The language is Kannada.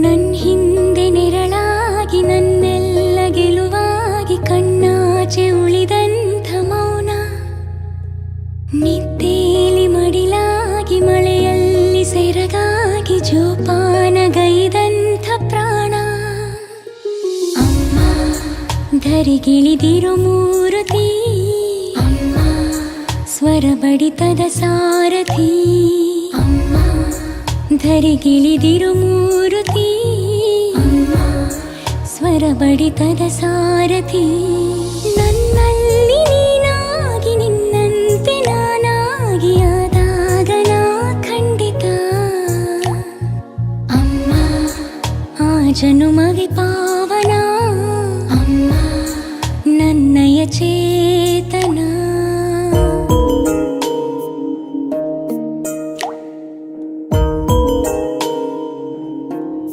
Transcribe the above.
ನನ್ ಹಿಂದೆ ನೆರಳಾಗಿ ನನ್ನೆಲ್ಲ ಗೆಲುವಾಗಿ ಕಣ್ಣಾಚೆ ಉಳಿದಂಥ ಮೌನ, ನಿದ್ದೇಲಿ ಮಡಿಲಾಗಿ ಮಳೆಯಲ್ಲಿ ಸೆರಗಾಗಿ ಜೋಪಾನಗೈದಂಥ ಪ್ರಾಣ. ಅಮ್ಮ ಧರಿಗಿಳಿದಿರೋ ಮೂರುತಿ, ಅಮ್ಮ ಸ್ವರ ಬಡಿತದ ಸಾರಥಿ. ಅಮ್ಮ ಧರಿಗಿಳಿದಿರೋ ಮೂರುತಿ, ಅಮ್ಮ ಸ್ವರ ಬಡಿತದ ಸಾರಥಿ. ನನ್ನಲ್ಲಿ ನೀನಾಗಿ ನಿನ್ನಂತೆ ನಾನಾಗಿ ಆದಾಗ ನಾ ಖಂಡಿತ ಅಮ್ಮ ಆ ಜನುಮವೇ ಪಾವನ. ಅಮ್ಮ ನನ್ನಯ ಚೇತನ.